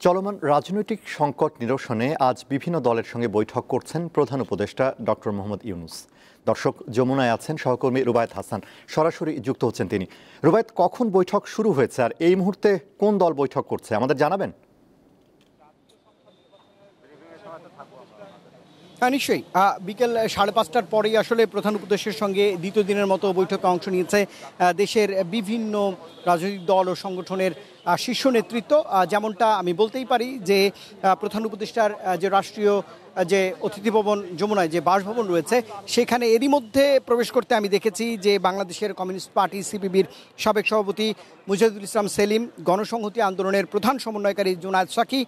চলমান রাজনৈতিক সংকট নিরসনে আজ বিভিন্ন দলের সঙ্গে বৈঠক করছেন প্রধান উপদেষ্টা ডক্টর মোহাম্মদ ইউনূস। দর্শক যমুনায় আছেন সহকর্মী রুবায়েত হাসান, সরাসরি যুক্ত হচ্ছেন তিনি। রুবায়েত, কখন বৈঠক শুরু হয়েছে আর এই মুহূর্তে কোন দল বৈঠক করছে আমাদের জানাবেন? নিশ্চয়ই বিকেল 5:30টার পরেই আসলে প্রধান উপদেষ্টার সঙ্গে দ্বিতীয় দিনের মতো বৈঠকে অংশ নিয়েছে দেশের বিভিন্ন রাজনৈতিক দল ও সংগঠনের শীর্ষ নেতৃত্ব। যেমনটা আমি বলতেই পারি যে প্রধান উপদেষ্টার যে রাষ্ট্রীয় যে অতিথি ভবন যমুনায় যে বাসভবন রয়েছে, সেখানে এরই মধ্যে প্রবেশ করতে আমি দেখেছি যে বাংলাদেশের কমিউনিস্ট পার্টি সিপিবির সাবেক সভাপতি মুজাহিদুল ইসলাম সেলিম, গণসংহতি আন্দোলনের প্রধান সমন্বয়কারী জুনায়েদ সাকি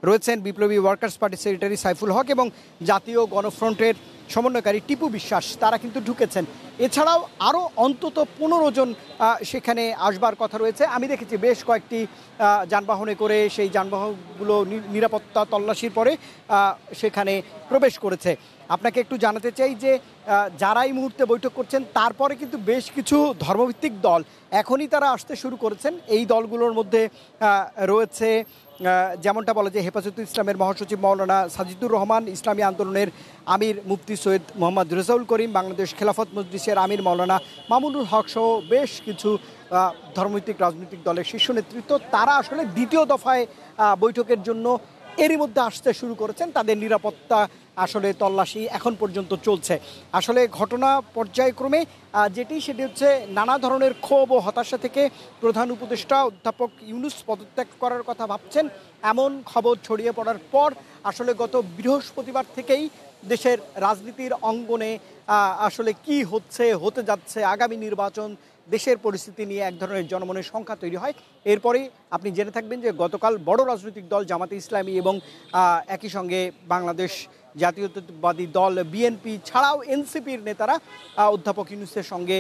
রয়েছেন, বিপ্লবী ওয়ার্কার্স পার্টির সেক্রেটারি সাইফুল হক এবং জাতীয় গণফ্রন্টের সমন্বয়কারী টিপু বিশ্বাস, তারা কিন্তু ঢুকেছেন। এছাড়াও আরও অন্তত 15 জন সেখানে আসবার কথা রয়েছে। আমি দেখেছি বেশ কয়েকটি যানবাহনে করে সেই যানবাহনগুলো নিরাপত্তা তল্লাশির পরে সেখানে প্রবেশ করেছে। আপনাকে একটু জানাতে চাই যে যারা এই মুহূর্তে বৈঠক করছেন তারপরে কিন্তু বেশ কিছু ধর্মভিত্তিক দল এখনই তারা আসতে শুরু করেছেন। এই দলগুলোর মধ্যে রয়েছে যেমনটা বলা যায় হেফাজতুল ইসলামের মহাসচিব মাওলানা সাজিদুর রহমান, ইসলামী আন্দোলনের আমির মুফতি সৈয়দ মোহাম্মদ রেজাউল করিম, বাংলাদেশ খেলাফত মজলিসের আমির মাওলানা মামুনুল হক সহ বেশ কিছু ধর্মভিত্তিক রাজনৈতিক দলের শীর্ষ নেতৃত্ব, তারা আসলে দ্বিতীয় দফায় বৈঠকের জন্য এরই মধ্যে আসতে শুরু করেছেন। তাদের নিরাপত্তা আসলে তল্লাশি এখন পর্যন্ত চলছে। আসলে ঘটনা পর্যায়ক্রমে সেটি হচ্ছে নানা ধরনের ক্ষোভ ও হতাশা থেকে প্রধান উপদেষ্টা অধ্যাপক ইউনূস পদত্যাগ করার কথা ভাবছেন, এমন খবর ছড়িয়ে পড়ার পর আসলে গত বৃহস্পতিবার থেকেই দেশের রাজনীতির অঙ্গনে আসলে কি হতে যাচ্ছে, আগামী নির্বাচন, দেশের পরিস্থিতি নিয়ে এক ধরনের জনমনের সংখ্যা তৈরি হয়। এরপরেই আপনি জেনে থাকবেন যে গতকাল বড় রাজনৈতিক দল জামাতে ইসলামী এবং একই সঙ্গে বাংলাদেশ জাতীয়তাবাদী দল বিএনপি ছাড়াও এনসিপির নেতারা অধ্যাপক ইউনূসের সঙ্গে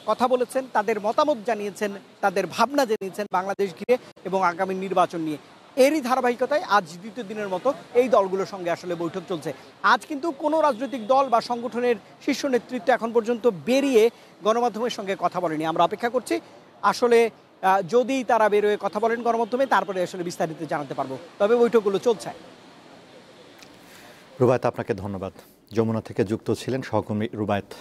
কথা বলেছেন, তাদের মতামত জানিয়েছেন, তাদের ভাবনা জানিয়েছেন বাংলাদেশ ঘিরে এবং আগামী নির্বাচন নিয়ে। এরই ধারাবাহিকতায় আজ দ্বিতীয় দিনের মতো এই দলগুলোর সঙ্গে আসলে বৈঠক চলছে। আজ কিন্তু কোনো রাজনৈতিক দল বা সংগঠনের শীর্ষ নেতৃত্ব এখন পর্যন্ত বেরিয়ে গণমাধ্যমের সঙ্গে কথা বলেনি। আমরা অপেক্ষা করছি আসলে যদি তারা বেরোয় কথা বলেন গণমাধ্যমে, তারপরে আসলে বিস্তারিত জানাতে পারবো। তবে বৈঠকগুলো চলছে। রুবায়েত, আপনাকে ধন্যবাদ। যমুনা থেকে যুক্ত ছিলেন সহকর্মী রুবায়েত।